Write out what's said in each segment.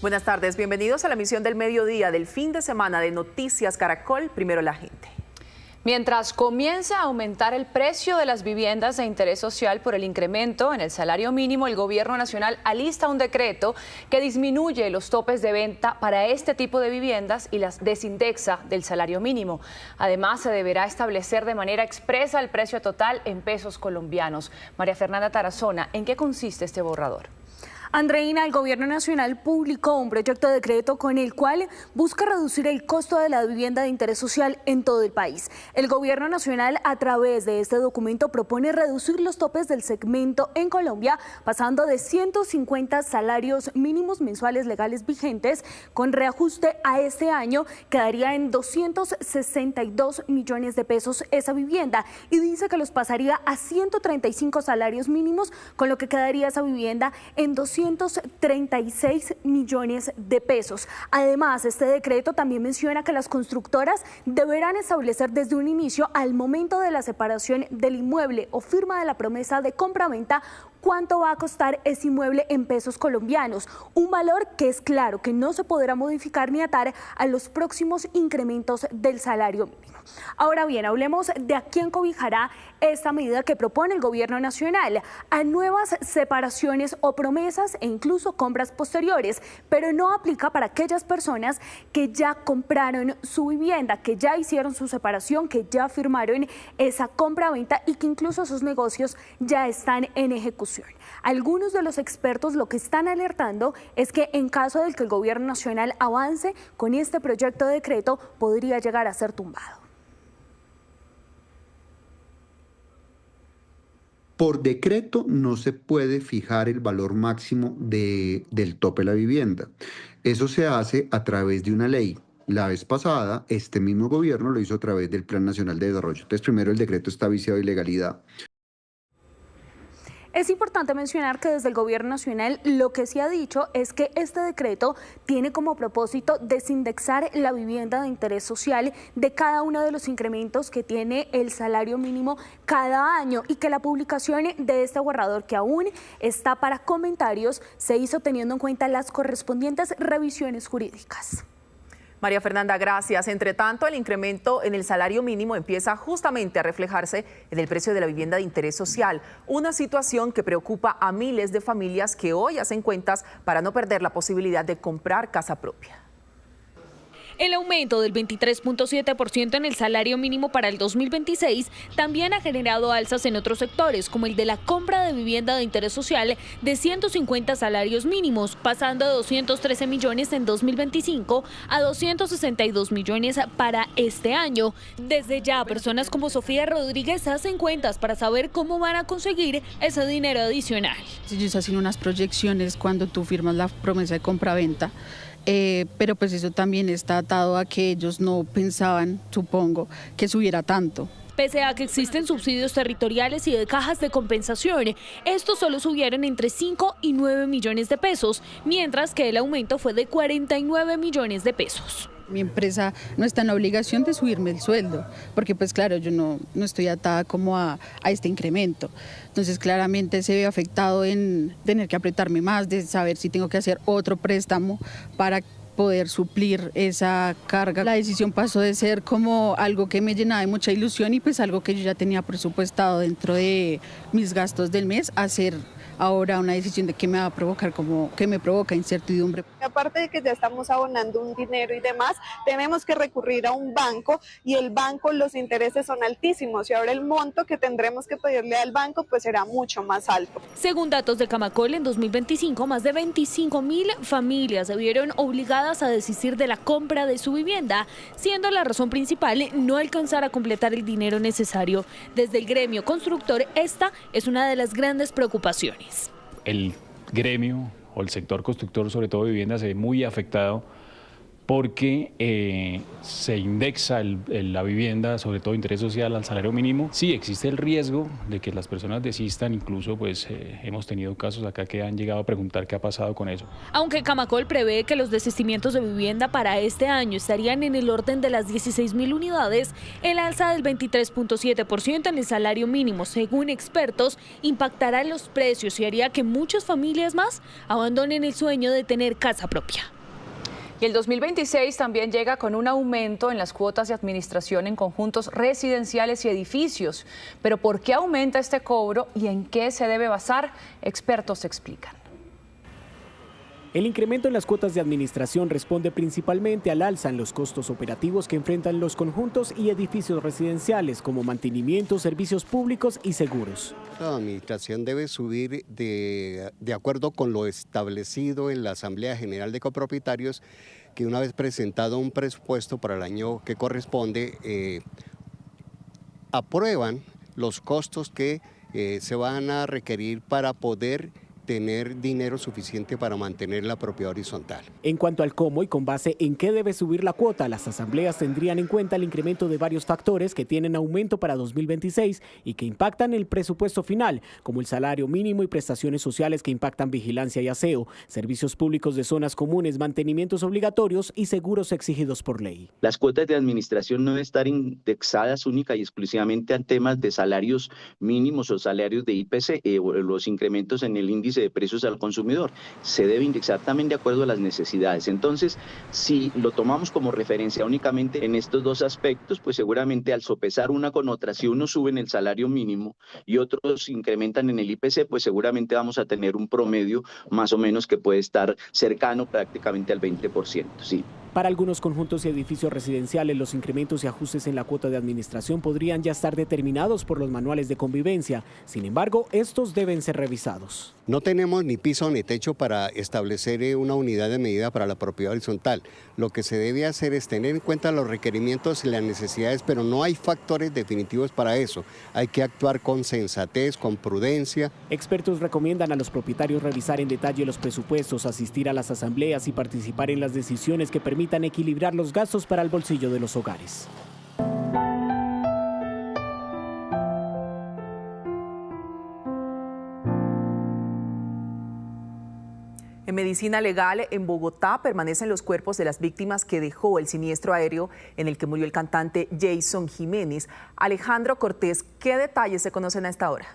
Buenas tardes, bienvenidos a la emisión del mediodía del fin de semana de Noticias Caracol, Primero la Gente. Mientras comienza a aumentar el precio de las viviendas de interés social por el incremento en el salario mínimo, el Gobierno Nacional alista un decreto que disminuye los topes de venta para este tipo de viviendas y las desindexa del salario mínimo. Además, se deberá establecer de manera expresa el precio total en pesos colombianos. María Fernanda Tarazona, ¿en qué consiste este borrador? Andreina, el Gobierno Nacional publicó un proyecto de decreto con el cual busca reducir el costo de la vivienda de interés social en todo el país. El Gobierno Nacional, a través de este documento, propone reducir los topes del segmento en Colombia, pasando de 150 salarios mínimos mensuales legales vigentes, con reajuste a este año, quedaría en 262 millones de pesos esa vivienda, y dice que los pasaría a 135 salarios mínimos, con lo que quedaría esa vivienda en 236 millones de pesos. Además, este decreto también menciona que las constructoras deberán establecer desde un inicio, al momento de la separación del inmueble o firma de la promesa de compraventa, cuánto va a costar ese inmueble en pesos colombianos, un valor que es claro que no se podrá modificar ni atar a los próximos incrementos del salario mínimo. Ahora bien, hablemos de a quién cobijará esta medida que propone el Gobierno Nacional: a nuevas separaciones o promesas e incluso compras posteriores, pero no aplica para aquellas personas que ya compraron su vivienda, que ya hicieron su separación, que ya firmaron esa compra-venta y que incluso esos negocios ya están en ejecución. Algunos de los expertos lo que están alertando es que en caso de que el Gobierno Nacional avance con este proyecto de decreto, podría llegar a ser tumbado. Por decreto no se puede fijar el valor máximo del tope de la vivienda. Eso se hace a través de una ley. La vez pasada, este mismo gobierno lo hizo a través del Plan Nacional de Desarrollo. Entonces, primero, el decreto está viciado de ilegalidad. Es importante mencionar que desde el Gobierno Nacional lo que se ha dicho es que este decreto tiene como propósito desindexar la vivienda de interés social de cada uno de los incrementos que tiene el salario mínimo cada año, y que la publicación de este borrador, que aún está para comentarios, se hizo teniendo en cuenta las correspondientes revisiones jurídicas. María Fernanda, gracias. Entre tanto, el incremento en el salario mínimo empieza justamente a reflejarse en el precio de la vivienda de interés social, una situación que preocupa a miles de familias que hoy hacen cuentas para no perder la posibilidad de comprar casa propia. El aumento del 23.7% en el salario mínimo para el 2026 también ha generado alzas en otros sectores, como el de la compra de vivienda de interés social de 150 salarios mínimos, pasando de 213 millones en 2025 a 262 millones para este año. Desde ya, personas como Sofía Rodríguez hacen cuentas para saber cómo van a conseguir ese dinero adicional. Ellos hacen unas proyecciones cuando tú firmas la promesa de compra-venta. Pero pues eso también está atado a que ellos no pensaban, supongo, que subiera tanto. Pese a que existen subsidios territoriales y de cajas de compensación, estos solo subieron entre 5 y 9 millones de pesos, mientras que el aumento fue de 49 millones de pesos. Mi empresa no está en la obligación de subirme el sueldo, porque pues claro, yo no estoy atada como a este incremento. Entonces claramente se ve afectado en tener que apretarme más, de saber si tengo que hacer otro préstamo para poder suplir esa carga. La decisión pasó de ser como algo que me llenaba de mucha ilusión y pues algo que yo ya tenía presupuestado dentro de mis gastos del mes, a ser ahora una decisión de que me va a provocar, como que me provoca incertidumbre. Aparte de que ya estamos abonando un dinero y demás, tenemos que recurrir a un banco, y el banco, los intereses son altísimos, y ahora el monto que tendremos que pedirle al banco pues será mucho más alto. Según datos de Camacol, en 2025 más de 25.000 familias se vieron obligadas a desistir de la compra de su vivienda, siendo la razón principal no alcanzar a completar el dinero necesario. Desde el gremio constructor, esta es una de las grandes preocupaciones. El gremio o el sector constructor, sobre todo vivienda, se ve muy afectado porque se indexa la vivienda, sobre todo interés social, al salario mínimo. Sí, existe el riesgo de que las personas desistan, incluso pues hemos tenido casos acá que han llegado a preguntar qué ha pasado con eso. Aunque Camacol prevé que los desistimientos de vivienda para este año estarían en el orden de las 16.000 unidades, el alza del 23.7% en el salario mínimo, según expertos, impactará en los precios y haría que muchas familias más abandonen el sueño de tener casa propia. Y el 2026 también llega con un aumento en las cuotas de administración en conjuntos residenciales y edificios. Pero ¿por qué aumenta este cobro y en qué se debe basar? Expertos explican. El incremento en las cuotas de administración responde principalmente al alza en los costos operativos que enfrentan los conjuntos y edificios residenciales, como mantenimiento, servicios públicos y seguros. La administración debe subir de acuerdo con lo establecido en la Asamblea General de Copropietarios, que una vez presentado un presupuesto para el año que corresponde, aprueban los costos que se van a requerir para poder tener dinero suficiente para mantener la propiedad horizontal. En cuanto al cómo y con base en qué debe subir la cuota, las asambleas tendrían en cuenta el incremento de varios factores que tienen aumento para 2026 y que impactan el presupuesto final, como el salario mínimo y prestaciones sociales que impactan vigilancia y aseo, servicios públicos de zonas comunes, mantenimientos obligatorios y seguros exigidos por ley. Las cuotas de administración no deben estar indexadas única y exclusivamente a temas de salarios mínimos o salarios de IPC o los incrementos en el índice de precios al consumidor. Se debe indexar también de acuerdo a las necesidades. Entonces, si lo tomamos como referencia únicamente en estos dos aspectos, pues seguramente al sopesar una con otra, si uno sube en el salario mínimo y otros incrementan en el IPC, pues seguramente vamos a tener un promedio más o menos que puede estar cercano prácticamente al 20%. Sí. Para algunos conjuntos y edificios residenciales, los incrementos y ajustes en la cuota de administración podrían ya estar determinados por los manuales de convivencia. Sin embargo, estos deben ser revisados. No tenemos ni piso ni techo para establecer una unidad de medida para la propiedad horizontal. Lo que se debe hacer es tener en cuenta los requerimientos y las necesidades, pero no hay factores definitivos para eso. Hay que actuar con sensatez, con prudencia. Expertos recomiendan a los propietarios revisar en detalle los presupuestos, asistir a las asambleas y participar en las decisiones que permitan equilibrar los gastos para el bolsillo de los hogares. En medicina legal, en Bogotá, permanecen los cuerpos de las víctimas que dejó el siniestro aéreo en el que murió el cantante Jason Jiménez. Alejandro Cortés, ¿qué detalles se conocen a esta hora?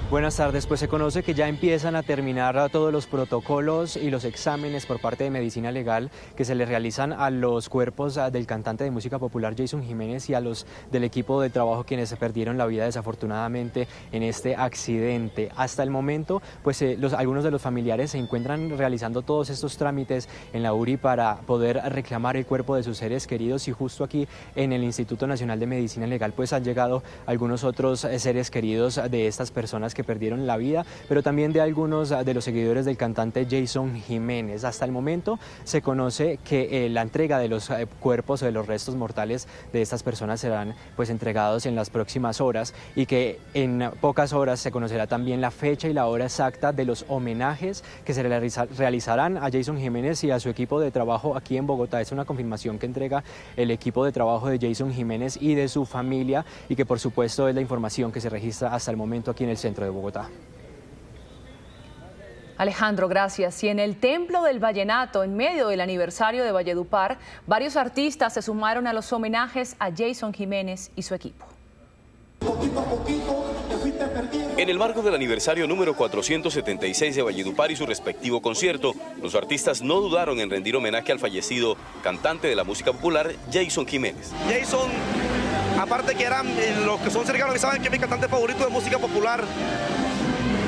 Buenas tardes, pues se conoce que ya empiezan a terminar todos los protocolos y los exámenes por parte de medicina legal que se le realizan a los cuerpos del cantante de música popular Jason Jiménez y a los del equipo de trabajo quienes se perdieron la vida desafortunadamente en este accidente. Hasta el momento, pues algunos de los familiares se encuentran realizando todos estos trámites en la URI para poder reclamar el cuerpo de sus seres queridos, y justo aquí en el Instituto Nacional de Medicina Legal pues han llegado algunos otros seres queridos de estas personas que perdieron la vida, pero también de algunos de los seguidores del cantante Jason Jiménez. Hasta el momento se conoce que la entrega de los cuerpos o de los restos mortales de estas personas serán pues entregados en las próximas horas, y que en pocas horas se conocerá también la fecha y la hora exacta de los homenajes que se realizarán a Jason Jiménez y a su equipo de trabajo aquí en Bogotá. Es una confirmación que entrega el equipo de trabajo de Jason Jiménez y de su familia, y que por supuesto es la información que se registra hasta el momento aquí en el centro de Bogotá. Alejandro, gracias. Y en el Templo del Vallenato, en medio del aniversario de Valledupar, varios artistas se sumaron a los homenajes a Jason Jiménez y su equipo. En el marco del aniversario número 476 de Valledupar y su respectivo concierto, los artistas no dudaron en rendir homenaje al fallecido cantante de la música popular, Jason Jiménez. Jason, aparte que eran los que son cercanos que saben que es mi cantante favorito de música popular,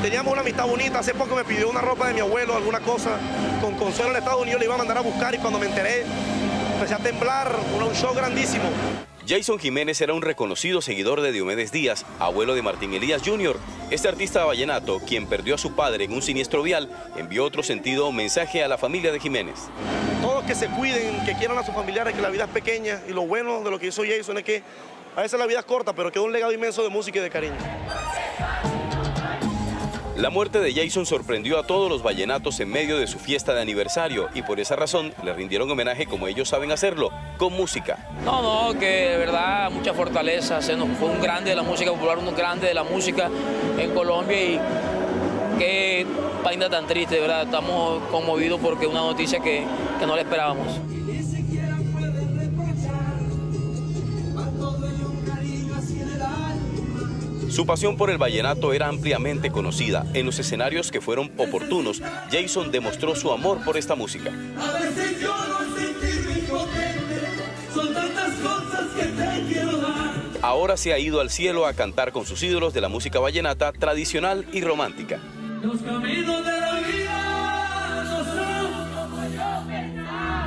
teníamos una amistad bonita. Hace poco me pidió una ropa de mi abuelo, alguna cosa, con consuelo en Estados Unidos, le iba a mandar a buscar, y cuando me enteré empecé a temblar. Un show grandísimo. Jason Jiménez era un reconocido seguidor de Diomedes Díaz, abuelo de Martín Elías Jr. Este artista vallenato, quien perdió a su padre en un siniestro vial, envió otro sentido mensaje a la familia de Jiménez. Todos que se cuiden, que quieran a sus familiares, que la vida es pequeña, y lo bueno de lo que hizo Jason es que a veces la vida es corta, pero quedó un legado inmenso de música y de cariño. La muerte de Jason sorprendió a todos los vallenatos en medio de su fiesta de aniversario, y por esa razón le rindieron homenaje como ellos saben hacerlo, con música. No, que de verdad mucha fortaleza, fue un grande de la música popular, un grande de la música en Colombia, y qué vaina tan triste, de verdad, estamos conmovidos porque es una noticia que no la esperábamos. Su pasión por el vallenato era ampliamente conocida. En los escenarios que fueron oportunos, Jason demostró su amor por esta música. A veces lloro al sentirme impotente, son tantas cosas que te quiero dar. Ahora se ha ido al cielo a cantar con sus ídolos de la música vallenata tradicional y romántica. Los caminos de la vida no son como yo pensaba,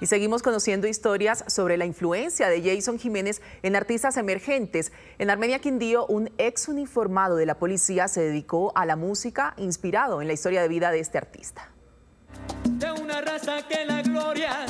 Y seguimos conociendo historias sobre la influencia de Jason Jiménez en artistas emergentes. En Armenia, Quindío, un ex uniformado de la policía se dedicó a la música inspirado en la historia de vida de este artista. De una raza que la gloria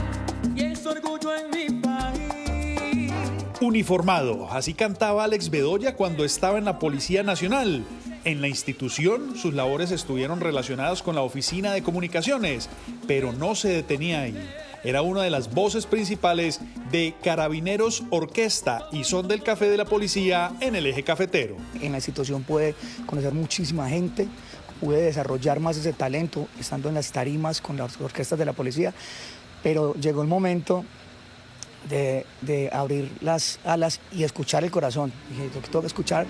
y es orgullo en mi país. Uniformado, así cantaba Alex Bedoya cuando estaba en la Policía Nacional. En la institución, sus labores estuvieron relacionadas con la Oficina de Comunicaciones, pero no se detenía ahí. Era una de las voces principales de Carabineros Orquesta y Son del Café de la Policía en el eje cafetero. En la institución pude conocer muchísima gente, pude desarrollar más ese talento estando en las tarimas con las orquestas de la policía, pero llegó el momento de abrir las alas y escuchar el corazón. Dije, yo tengo que escuchar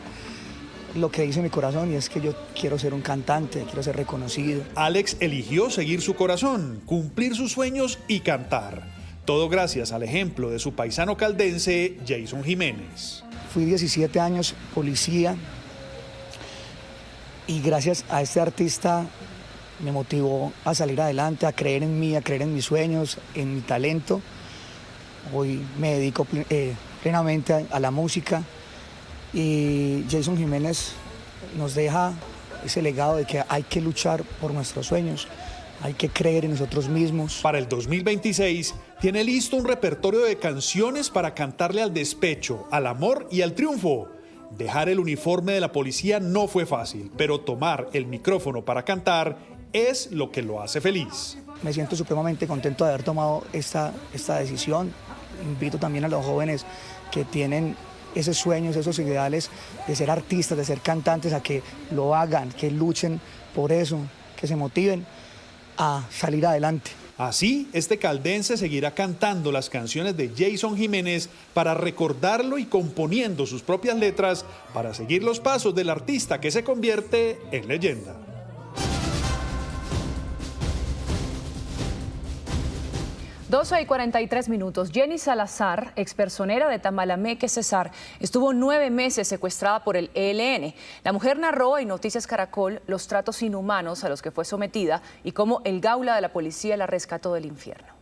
lo que dice mi corazón, y es que yo quiero ser un cantante, quiero ser reconocido. Alex eligió seguir su corazón, cumplir sus sueños y cantar. Todo gracias al ejemplo de su paisano caldense, Jason Jiménez. Fui 17 años policía y gracias a este artista me motivó a salir adelante, a creer en mí, a creer en mis sueños, en mi talento. Hoy me dedico plenamente a la música. Y Jason Jiménez nos deja ese legado de que hay que luchar por nuestros sueños, hay que creer en nosotros mismos. Para el 2026 tiene listo un repertorio de canciones para cantarle al despecho, al amor y al triunfo. Dejar el uniforme de la policía no fue fácil, pero tomar el micrófono para cantar es lo que lo hace feliz. Me siento supremamente contento de haber tomado esta decisión. Invito también a los jóvenes que tienen esos sueños, esos ideales de ser artistas, de ser cantantes, a que lo hagan, que luchen por eso, que se motiven a salir adelante. Así, este caldense seguirá cantando las canciones de Jason Jiménez para recordarlo y componiendo sus propias letras para seguir los pasos del artista que se convierte en leyenda. 12:43. Jenny Salazar, expersonera de Tamalameque, Cesar, estuvo 9 meses secuestrada por el ELN. La mujer narró en Noticias Caracol los tratos inhumanos a los que fue sometida y cómo el Gaula de la policía la rescató del infierno.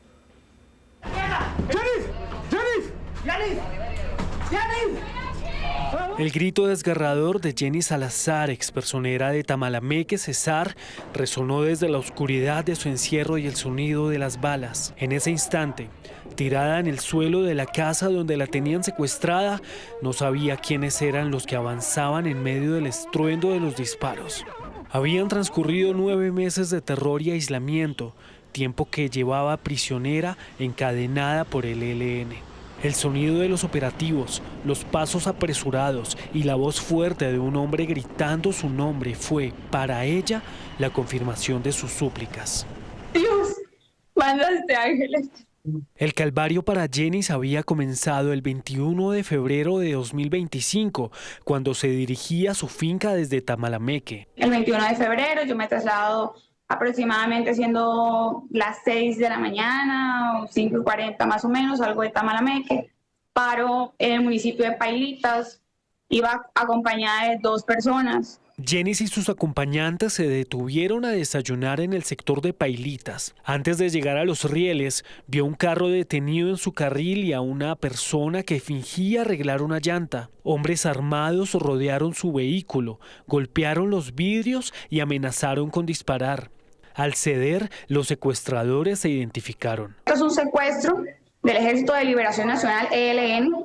El grito desgarrador de Jenny Salazar, expersonera de Tamalameque, Cesar, resonó desde la oscuridad de su encierro y el sonido de las balas. En ese instante, tirada en el suelo de la casa donde la tenían secuestrada, no sabía quiénes eran los que avanzaban en medio del estruendo de los disparos. Habían transcurrido 9 meses de terror y aislamiento, tiempo que llevaba prisionera encadenada por el ELN. El sonido de los operativos, los pasos apresurados y la voz fuerte de un hombre gritando su nombre fue, para ella, la confirmación de sus súplicas. Dios, mandaste ángeles. El calvario para Jenny había comenzado el 21 de febrero de 2025, cuando se dirigía a su finca desde Tamalameque. El 21 de febrero yo me traslado aproximadamente siendo las 6 de la mañana o 5:40 más o menos, salgo de Tamalameque, paro en el municipio de Pailitas, iba acompañada de 2 personas. Jenny y sus acompañantes se detuvieron a desayunar en el sector de Pailitas. Antes de llegar a los rieles, vio un carro detenido en su carril y a una persona que fingía arreglar una llanta. Hombres armados rodearon su vehículo, golpearon los vidrios y amenazaron con disparar. Al ceder, los secuestradores se identificaron. Esto es un secuestro del Ejército de Liberación Nacional, ELN.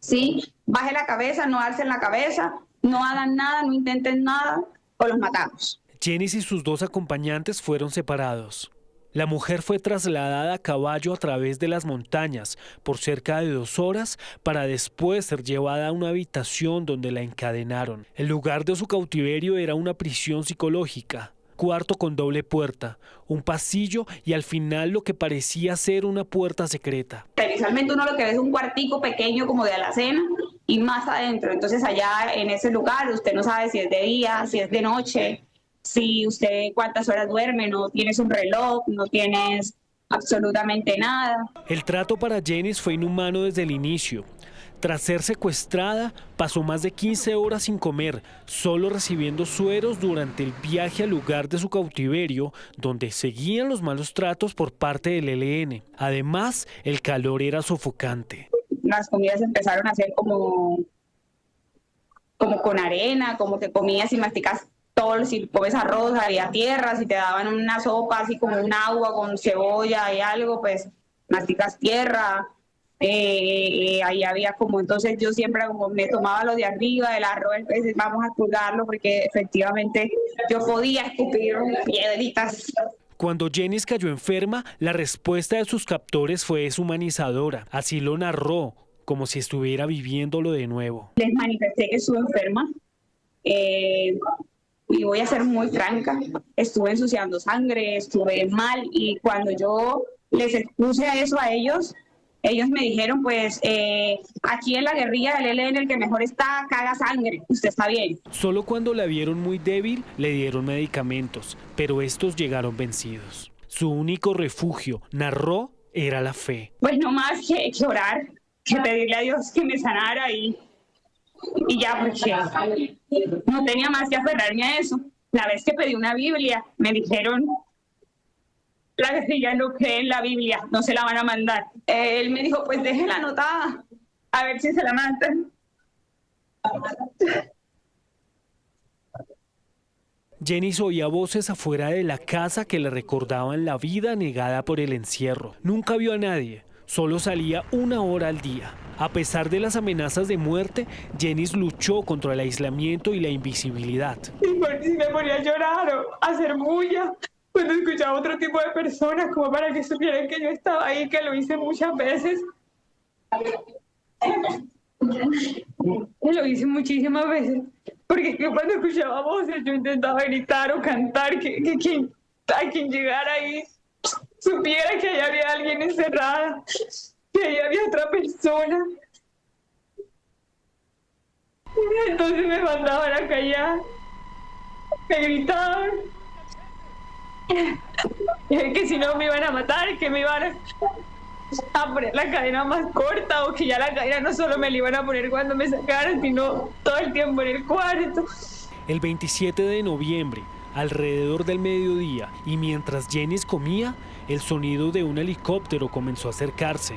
¿Sí? Baje la cabeza, no alcen la cabeza, no hagan nada, no intenten nada o los matamos. Jenny y sus 2 acompañantes fueron separados. La mujer fue trasladada a caballo a través de las montañas por cerca de 2 horas para después ser llevada a una habitación donde la encadenaron. El lugar de su cautiverio era una prisión psicológica. Cuarto con doble puerta, un pasillo y al final lo que parecía ser una puerta secreta. Inicialmente uno lo que ve es un cuartico pequeño como de alacena, y más adentro. Entonces allá en ese lugar usted no sabe si es de día, si es de noche, si usted cuántas horas duerme, no tienes un reloj, no tienes absolutamente nada. El trato para Jenis fue inhumano desde el inicio. Tras ser secuestrada, pasó más de 15 horas sin comer, solo recibiendo sueros durante el viaje al lugar de su cautiverio, donde seguían los malos tratos por parte del ELN. Además, el calor era sofocante. Las comidas empezaron a ser como con arena, como que comías y masticas todo, si comes arroz, había tierra, si te daban una sopa así como un agua con cebolla y algo, pues masticas tierra. Ahí había como, entonces yo siempre como me tomaba lo de arriba, el arroz, entonces vamos a juzgarlo porque efectivamente yo podía escupir piedritas. Cuando Jenis cayó enferma, la respuesta de sus captores fue deshumanizadora. Así lo narró, como si estuviera viviéndolo de nuevo. Les manifesté que estuve enferma y voy a ser muy franca, estuve ensuciando sangre, estuve mal, y cuando yo les expuse eso a ellos me dijeron, pues aquí en la guerrilla del ELN el que mejor está caga sangre, usted está bien. Solo cuando la vieron muy débil le dieron medicamentos, pero estos llegaron vencidos. Su único refugio, narró, era la fe. Pues no más que orar, que pedirle a Dios que me sanara y ya, porque no tenía más que aferrarme a eso. La vez que pedí una Biblia, me dijeron, la guerrilla no cree en la Biblia, no se la van a mandar. Él me dijo, pues déjela anotada, a ver si se la mandan. Jenis oía voces afuera de la casa que le recordaban la vida negada por el encierro. Nunca vio a nadie, solo salía 1 hora al día. A pesar de las amenazas de muerte, Jenis luchó contra el aislamiento y la invisibilidad. Y me ponía a llorar o a hacer bulla cuando escuchaba otro tipo de personas, como para que supieran que yo estaba ahí, que lo hice muchas veces. Lo hice muchísimas veces, porque es que cuando escuchaba voces yo intentaba gritar o cantar, que a quien llegara ahí supiera que ahí había alguien encerrada, que ahí había otra persona. Entonces me mandaban a callar, me gritaban que si no me iban a matar, que me iban a poner la cadena más corta, o que ya la cadena no solo me la iban a poner cuando me sacaran, sino todo el tiempo en el cuarto. El 27 de noviembre, alrededor del mediodía, y mientras Jenis comía, el sonido de un helicóptero comenzó a acercarse.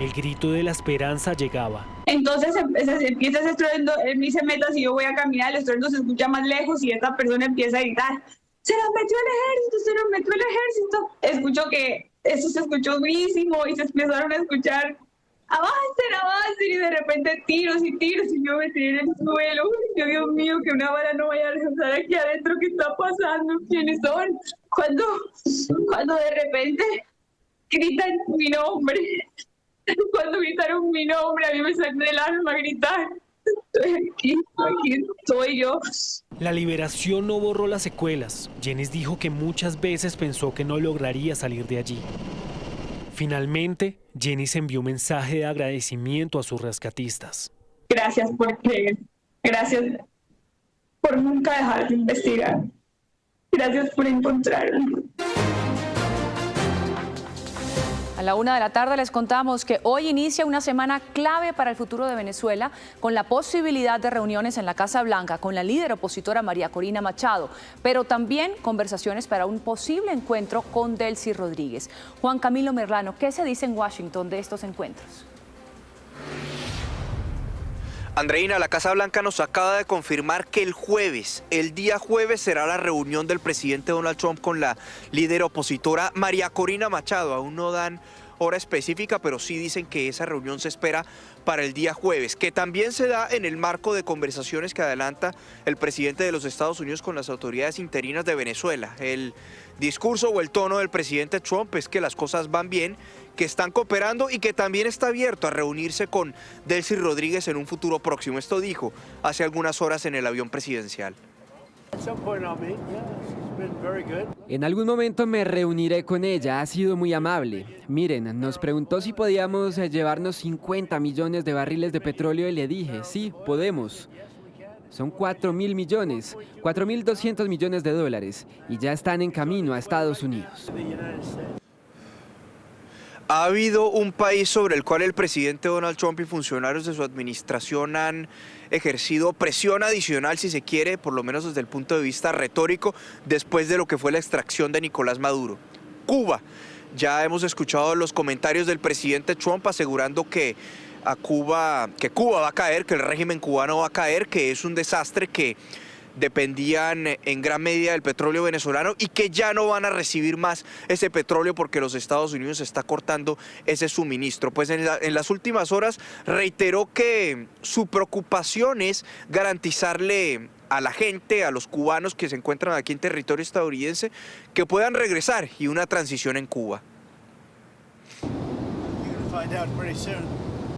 El grito de la esperanza llegaba. Entonces empieza ese estruendo, él me dice, meta, si yo voy a caminar, el estruendo se escucha más lejos y esta persona empieza a gritar, ¡se nos metió el ejército, se nos metió el ejército! Escucho que eso se escuchó durísimo y se empezaron a escuchar, avancen, y de repente tiros y yo me tiré en el suelo. Yo, Dios mío, que una bala no vaya a alcanzar aquí adentro, ¿qué está pasando? ¿Quiénes son? Cuando de repente gritan mi nombre. Cuando gritaron mi nombre, a mí me salió del alma gritar. Aquí estoy yo. La liberación no borró las secuelas. Jenis dijo que muchas veces pensó que no lograría salir de allí. Finalmente, Jenis envió un mensaje de agradecimiento a sus rescatistas. Gracias por creer. Gracias por nunca dejar de investigar. Gracias por encontrarme. A la 1 de la tarde les contamos que hoy inicia una semana clave para el futuro de Venezuela, con la posibilidad de reuniones en la Casa Blanca con la líder opositora María Corina Machado, pero también conversaciones para un posible encuentro con Delcy Rodríguez. Juan Camilo Merlano, ¿qué se dice en Washington de estos encuentros? Andreina, la Casa Blanca nos acaba de confirmar que el día jueves, será la reunión del presidente Donald Trump con la líder opositora María Corina Machado. Aún no dan hora específica, pero sí dicen que esa reunión se espera para el día jueves, que también se da en el marco de conversaciones que adelanta el presidente de los Estados Unidos con las autoridades interinas de Venezuela. El discurso o el tono del presidente Trump es que las cosas van bien, que están cooperando y que también está abierto a reunirse con Delcy Rodríguez en un futuro próximo. Esto dijo hace algunas horas en el avión presidencial. En algún momento me reuniré con ella, ha sido muy amable. Miren, nos preguntó si podíamos llevarnos 50 millones de barriles de petróleo y le dije, sí, podemos. Son 4.000 millones, 4.200 millones de dólares y ya están en camino a Estados Unidos. Ha habido un país sobre el cual el presidente Donald Trump y funcionarios de su administración han ejercido presión adicional, si se quiere, por lo menos desde el punto de vista retórico, después de lo que fue la extracción de Nicolás Maduro. Cuba. Ya hemos escuchado los comentarios del presidente Trump asegurando que Cuba va a caer, que el régimen cubano va a caer, que es un desastre, que dependían en gran medida del petróleo venezolano y que ya no van a recibir más ese petróleo porque los Estados Unidos está cortando ese suministro. Pues en las últimas horas reiteró que su preocupación es garantizarle a la gente, a los cubanos que se encuentran aquí en territorio estadounidense, que puedan regresar y una transición en Cuba.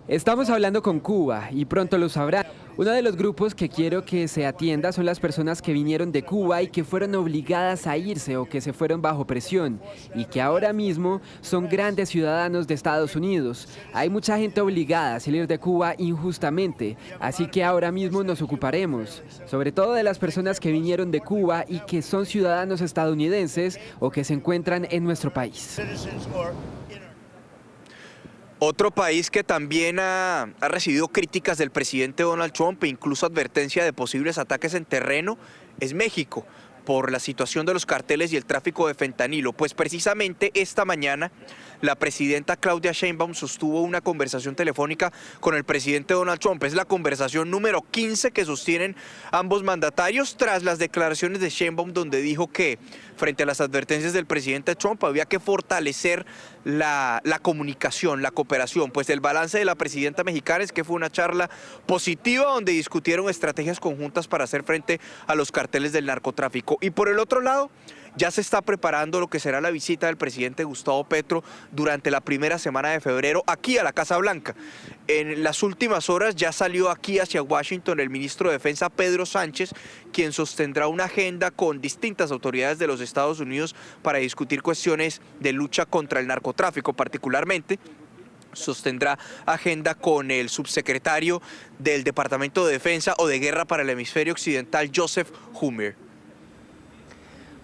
Estamos hablando con Cuba y pronto lo sabrán. Uno de los grupos que quiero que se atienda son las personas que vinieron de Cuba y que fueron obligadas a irse o que se fueron bajo presión y que ahora mismo son grandes ciudadanos de Estados Unidos. Hay mucha gente obligada a salir de Cuba injustamente, así que ahora mismo nos ocuparemos, sobre todo de las personas que vinieron de Cuba y que son ciudadanos estadounidenses o que se encuentran en nuestro país. Otro país que también ha recibido críticas del presidente Donald Trump e incluso advertencia de posibles ataques en terreno es México, por la situación de los carteles y el tráfico de fentanilo. Pues precisamente esta mañana la presidenta Claudia Sheinbaum sostuvo una conversación telefónica con el presidente Donald Trump. Es la conversación número 15 que sostienen ambos mandatarios tras las declaraciones de Sheinbaum, donde dijo que frente a las advertencias del presidente Trump había que fortalecer la comunicación, la cooperación. Pues el balance de la presidenta mexicana es que fue una charla positiva donde discutieron estrategias conjuntas para hacer frente a los carteles del narcotráfico. Y por el otro lado, ya se está preparando lo que será la visita del presidente Gustavo Petro durante la primera semana de febrero aquí a la Casa Blanca. En las últimas horas ya salió aquí hacia Washington el ministro de Defensa Pedro Sánchez, quien sostendrá una agenda con distintas autoridades de los Estados Unidos para discutir cuestiones de lucha contra el narcotráfico, particularmente sostendrá agenda con el subsecretario del Departamento de Defensa o de Guerra para el Hemisferio Occidental, Joseph Hummer.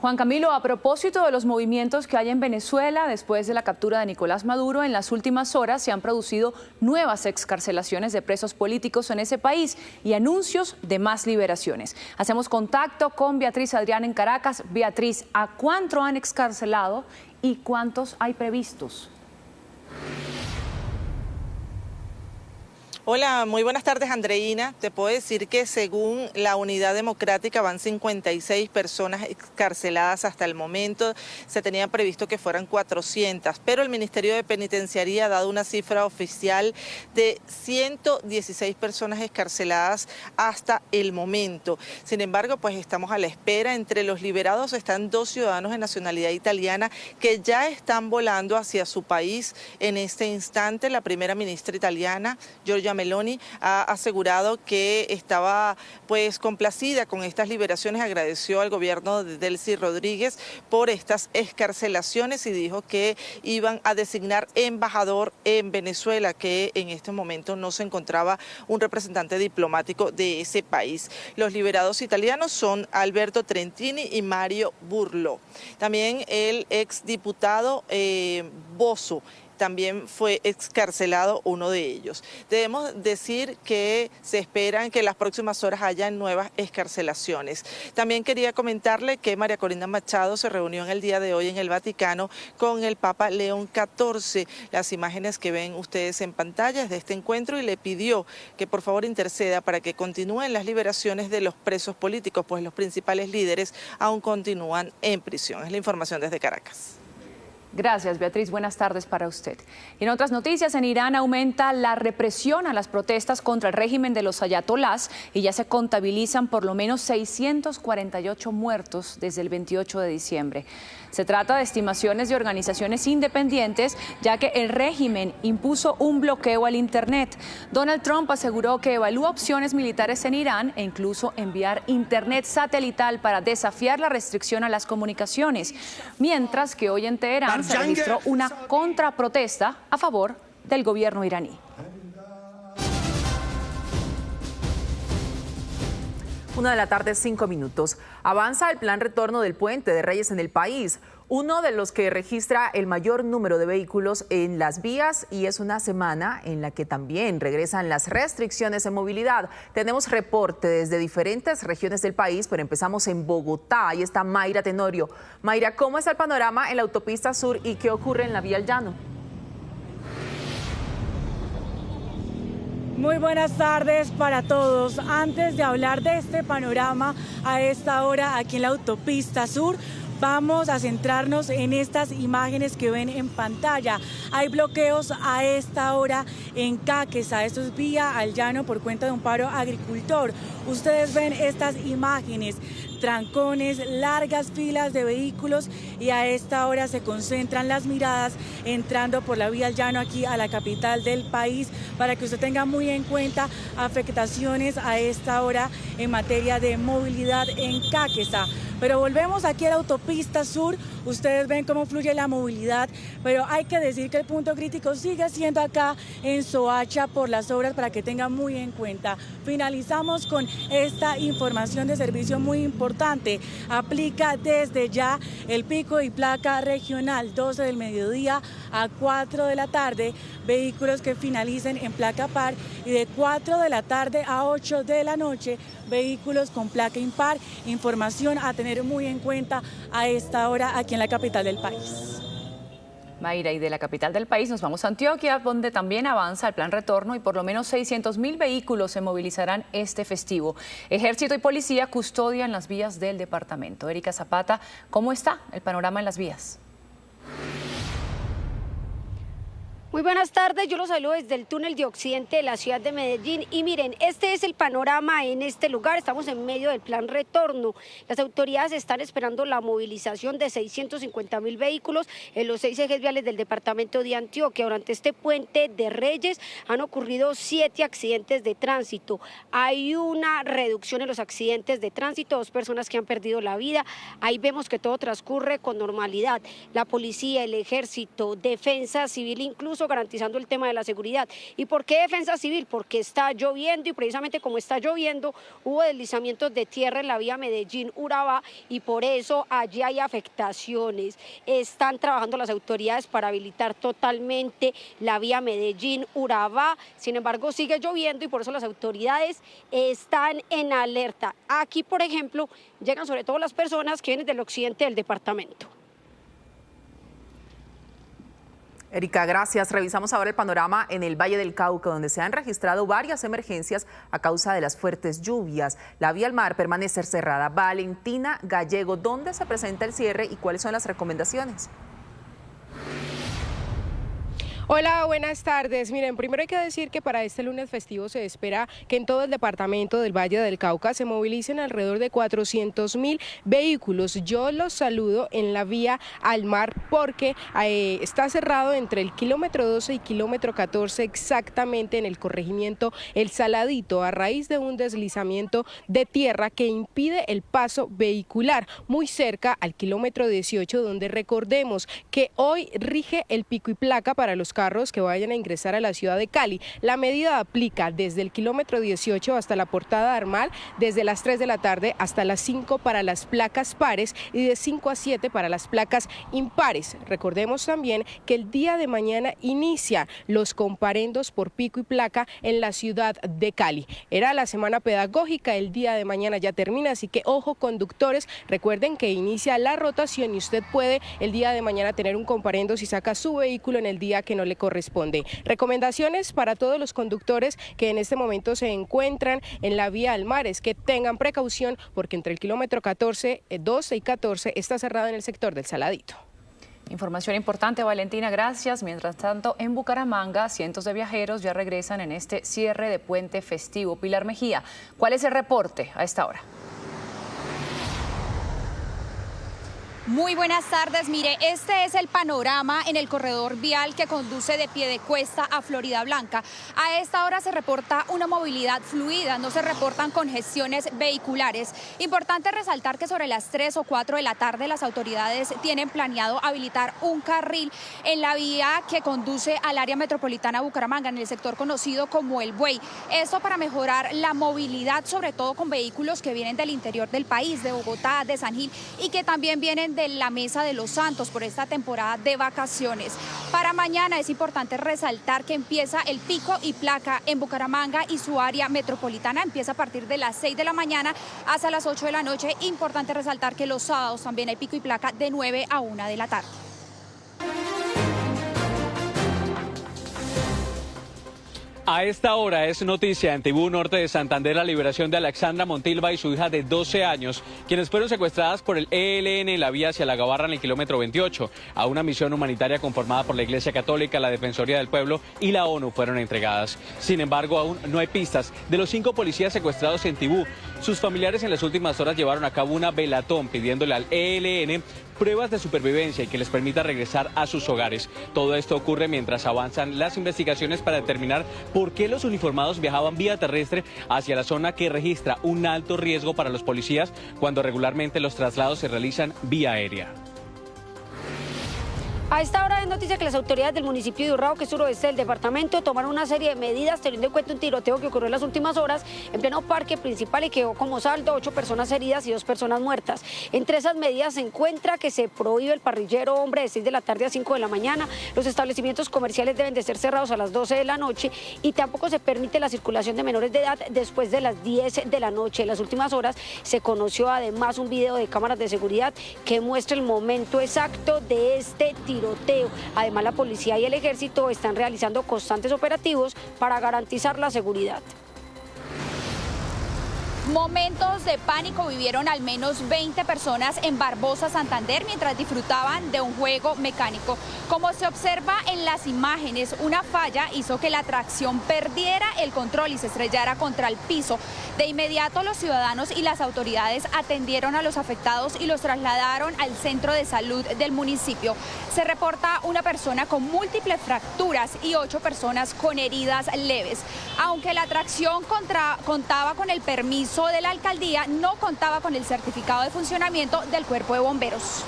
Juan Camilo, a propósito de los movimientos que hay en Venezuela después de la captura de Nicolás Maduro, en las últimas horas se han producido nuevas excarcelaciones de presos políticos en ese país y anuncios de más liberaciones. Hacemos contacto con Beatriz Adrián en Caracas. Beatriz, ¿a cuánto han excarcelado y cuántos hay previstos? Hola, muy buenas tardes, Andreina. Te puedo decir que según la Unidad Democrática van 56 personas excarceladas hasta el momento. Se tenía previsto que fueran 400, pero el Ministerio de Penitenciaría ha dado una cifra oficial de 116 personas excarceladas hasta el momento. Sin embargo, pues estamos a la espera. Entre los liberados están 2 ciudadanos de nacionalidad italiana que ya están volando hacia su país en este instante. La primera ministra italiana, Giorgia Meloni, ha asegurado que estaba pues complacida con estas liberaciones, agradeció al gobierno de Delcy Rodríguez por estas excarcelaciones y dijo que iban a designar embajador en Venezuela, que en este momento no se encontraba un representante diplomático de ese país. Los liberados italianos son Alberto Trentini y Mario Burlo. También el exdiputado Bozo también fue excarcelado, uno de ellos. Debemos decir que se esperan que en las próximas horas haya nuevas excarcelaciones. También quería comentarle que María Corina Machado se reunió en el día de hoy en el Vaticano con el Papa León XIV. Las imágenes que ven ustedes en pantalla es de este encuentro y le pidió que por favor interceda para que continúen las liberaciones de los presos políticos, pues los principales líderes aún continúan en prisión. Es la información desde Caracas. Gracias, Beatriz. Buenas tardes para usted. Y en otras noticias, en Irán aumenta la represión a las protestas contra el régimen de los ayatolás y ya se contabilizan por lo menos 648 muertos desde el 28 de diciembre. Se trata de estimaciones de organizaciones independientes, ya que el régimen impuso un bloqueo al Internet. Donald Trump aseguró que evalúa opciones militares en Irán e incluso enviar Internet satelital para desafiar la restricción a las comunicaciones, mientras que hoy en Teherán se registró una contraprotesta a favor del gobierno iraní. Una de la tarde, 5 minutos. Avanza el plan retorno del Puente de Reyes en el país, uno de los que registra el mayor número de vehículos en las vías, y es una semana en la que también regresan las restricciones de movilidad. Tenemos reporte desde diferentes regiones del país, pero empezamos en Bogotá. Ahí está Mayra Tenorio. Mayra, ¿cómo está el panorama en la autopista sur y qué ocurre en la vía al llano? Muy buenas tardes para todos. Antes de hablar de este panorama a esta hora aquí en la autopista sur, vamos a centrarnos en estas imágenes que ven en pantalla. Hay bloqueos a esta hora en Cáqueza, esto es vía al llano por cuenta de un paro agricultor. Ustedes ven estas imágenes, trancones, largas filas de vehículos, y a esta hora se concentran las miradas entrando por la vía al llano aquí a la capital del país, para que usted tenga muy en cuenta afectaciones a esta hora en materia de movilidad en Cáqueza. Pero volvemos aquí a la autopista sur, ustedes ven cómo fluye la movilidad, pero hay que decir que el punto crítico sigue siendo acá en Soacha por las obras, para que tengan muy en cuenta. Finalizamos con esta información de servicio muy importante. Aplica desde ya el pico y placa regional, 12 del mediodía a 4 de la tarde, vehículos que finalicen en placa par, y de 4 de la tarde a 8 de la noche, vehículos con placa impar. Información a tener muy en cuenta a esta hora aquí en la capital del país. Mayra, y de la capital del país nos vamos a Antioquia, donde también avanza el plan retorno y por lo menos 600.000 vehículos se movilizarán este festivo. Ejército y policía custodian las vías del departamento. Erika Zapata, ¿cómo está el panorama en las vías? Muy buenas tardes, yo los saludo desde el túnel de occidente de la ciudad de Medellín, y miren, este es el panorama en este lugar. Estamos en medio del plan retorno. Las autoridades están esperando la movilización de 650.000 vehículos en los 6 ejes viales del departamento de Antioquia. Durante este puente de Reyes han ocurrido 7 accidentes de tránsito. Hay una reducción en los accidentes de tránsito, 2 personas que han perdido la vida. Ahí vemos que todo transcurre con normalidad. La policía, el ejército, defensa civil, incluso garantizando el tema de la seguridad. ¿Y por qué defensa civil? Porque está lloviendo, y precisamente como está lloviendo hubo deslizamientos de tierra en la vía Medellín-Urabá, y por eso allí hay afectaciones. Están trabajando las autoridades para habilitar totalmente la vía Medellín-Urabá. Sin embargo, sigue lloviendo y por eso las autoridades están en alerta. Aquí, por ejemplo, llegan sobre todo las personas que vienen del occidente del departamento. Erika, gracias. Revisamos ahora el panorama en el Valle del Cauca, donde se han registrado varias emergencias a causa de las fuertes lluvias. La vía al mar permanece cerrada. Valentina Gallego, ¿dónde se presenta el cierre y cuáles son las recomendaciones? Hola, buenas tardes. Miren, primero hay que decir que para este lunes festivo se espera que en todo el departamento del Valle del Cauca se movilicen alrededor de 400.000 vehículos. Yo los saludo en la vía al mar porque está cerrado entre el kilómetro 12 y kilómetro 14, exactamente en el corregimiento El Saladito, a raíz de un deslizamiento de tierra que impide el paso vehicular, muy cerca al kilómetro 18, donde recordemos que hoy rige el pico y placa para los carros que vayan a ingresar a la ciudad de Cali. La medida aplica desde el kilómetro 18 hasta la Portada Armal, desde las 3 de la tarde hasta las 5 para las placas pares y de 5 a 7 para las placas impares. Recordemos también que el día de mañana inicia los comparendos por pico y placa en la ciudad de Cali. Era la semana pedagógica, el día de mañana ya termina, así que ojo conductores, recuerden que inicia la rotación y usted puede el día de mañana tener un comparendo si saca su vehículo en el día que no le corresponde. Recomendaciones para todos los conductores que en este momento se encuentran en la vía al mar es que tengan precaución porque entre el kilómetro 14, 12 y 14 está cerrado en el sector del Saladito. Información importante, Valentina, gracias. Mientras tanto, en Bucaramanga, cientos de viajeros ya regresan en este cierre de puente festivo. Pilar Mejía, ¿cuál es el reporte a esta hora? Muy buenas tardes. Mire, este es el panorama en el corredor vial que conduce de Piedecuesta a Florida Blanca. A esta hora se reporta una movilidad fluida, no se reportan congestiones vehiculares. Importante resaltar que sobre las 3 o 4 de la tarde las autoridades tienen planeado habilitar un carril en la vía que conduce al área metropolitana de Bucaramanga, en el sector conocido como El Buey. Esto para mejorar la movilidad, sobre todo con vehículos que vienen del interior del país, de Bogotá, de San Gil, y que también vienen de la Mesa de los Santos por esta temporada de vacaciones. Para mañana es importante resaltar que empieza el pico y placa en Bucaramanga y su área metropolitana. Empieza a partir de las 6 de la mañana hasta las 8 de la noche. Importante resaltar que los sábados también hay pico y placa de 9 a 1 de la tarde. A esta hora es noticia en Tibú Norte de Santander la liberación de Alexandra Montilva y su hija de 12 años, quienes fueron secuestradas por el ELN en la vía hacia La Gabarra en el kilómetro 28. A una misión humanitaria conformada por la Iglesia Católica, la Defensoría del Pueblo y la ONU fueron entregadas. Sin embargo, aún no hay pistas de los 5 policías secuestrados en Tibú. Sus familiares en las últimas horas llevaron a cabo una velatón pidiéndole al ELN pruebas de supervivencia y que les permita regresar a sus hogares. Todo esto ocurre mientras avanzan las investigaciones para determinar por qué los uniformados viajaban vía terrestre hacia la zona que registra un alto riesgo para los policías cuando regularmente los traslados se realizan vía aérea. A esta hora es noticia que las autoridades del municipio de Urrao, que es suroeste del departamento, tomaron una serie de medidas teniendo en cuenta un tiroteo que ocurrió en las últimas horas en pleno parque principal y quedó como saldo 8 personas heridas y 2 personas muertas. Entre esas medidas se encuentra que se prohíbe el parrillero hombre de 6 de la tarde a 5 de la mañana, los establecimientos comerciales deben de ser cerrados a las 12 de la noche y tampoco se permite la circulación de menores de edad después de las 10 de la noche. En las últimas horas se conoció además un video de cámaras de seguridad que muestra el momento exacto de este tiroteo. Además, la policía y el ejército están realizando constantes operativos para garantizar la seguridad. Momentos de pánico vivieron al menos 20 personas en Barbosa, Santander, mientras disfrutaban de un juego mecánico. Como se observa en las imágenes, una falla hizo que la atracción perdiera el control y se estrellara contra el piso. De inmediato, los ciudadanos y las autoridades atendieron a los afectados y los trasladaron al centro de salud del municipio. Se reporta una persona con múltiples fracturas y 8 personas con heridas leves. Aunque la atracción contaba con el permiso de la alcaldía, no contaba con el certificado de funcionamiento del Cuerpo de Bomberos.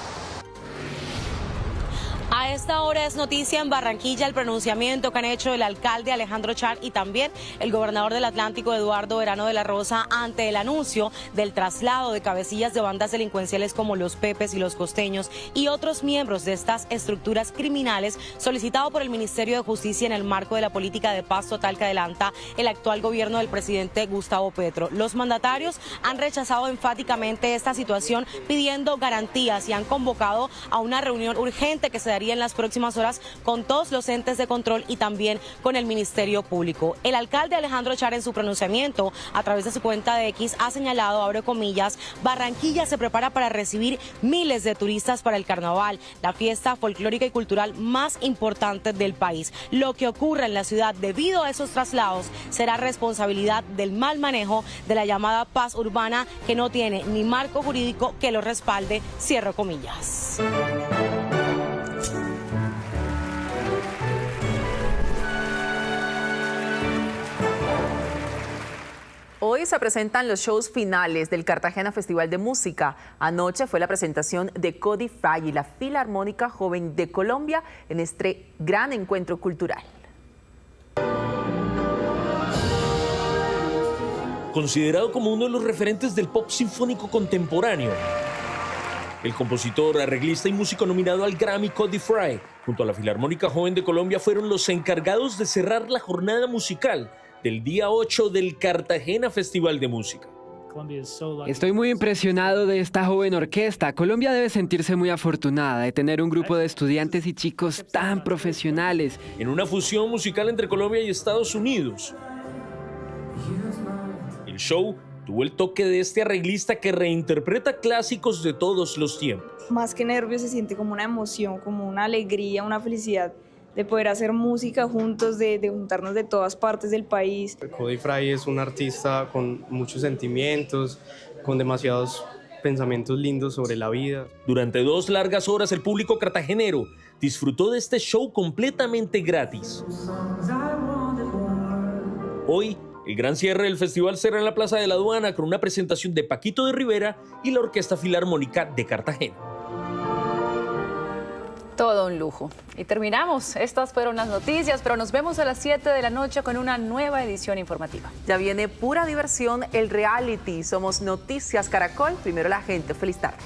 A esta hora es noticia en Barranquilla el pronunciamiento que han hecho el alcalde Alejandro Char y también el gobernador del Atlántico, Eduardo Verano de la Rosa, ante el anuncio del traslado de cabecillas de bandas delincuenciales como los Pepes y los Costeños y otros miembros de estas estructuras criminales solicitado por el Ministerio de Justicia en el marco de la política de paz total que adelanta el actual gobierno del presidente Gustavo Petro. Los mandatarios han rechazado enfáticamente esta situación pidiendo garantías y han convocado a una reunión urgente que se daría en las próximas horas con todos los entes de control y también con el Ministerio Público. El alcalde Alejandro Char en su pronunciamiento a través de su cuenta de X ha señalado, abre comillas, Barranquilla se prepara para recibir miles de turistas para el carnaval, la fiesta folclórica y cultural más importante del país. Lo que ocurra en la ciudad debido a esos traslados será responsabilidad del mal manejo de la llamada paz urbana que no tiene ni marco jurídico que lo respalde, cierro comillas. Hoy se presentan los shows finales del Cartagena Festival de Música. Anoche fue la presentación de Cody Fry y la Filarmónica Joven de Colombia en este gran encuentro cultural. Considerado como uno de los referentes del pop sinfónico contemporáneo, el compositor, arreglista y músico nominado al Grammy Cody Fry, junto a la Filarmónica Joven de Colombia, fueron los encargados de cerrar la jornada musical del día 8 del Cartagena Festival de Música. Estoy muy impresionado de esta joven orquesta. Colombia debe sentirse muy afortunada de tener un grupo de estudiantes y chicos tan profesionales. En una fusión musical entre Colombia y Estados Unidos. El show tuvo el toque de este arreglista que reinterpreta clásicos de todos los tiempos. Más que nervios se siente como una emoción, como una alegría, una felicidad de poder hacer música juntos, de juntarnos de todas partes del país. Cody Fry es un artista con muchos sentimientos, con demasiados pensamientos lindos sobre la vida. Durante 2 largas horas el público cartagenero disfrutó de este show completamente gratis. Hoy, el gran cierre del festival será en la Plaza de la Aduana con una presentación de Paquito de Rivera y la Orquesta Filarmónica de Cartagena. Todo un lujo. Y terminamos. Estas fueron las noticias, pero nos vemos a las 7 de la noche con una nueva edición informativa. Ya viene pura diversión, el reality. Somos Noticias Caracol. Primero la gente. Feliz tarde.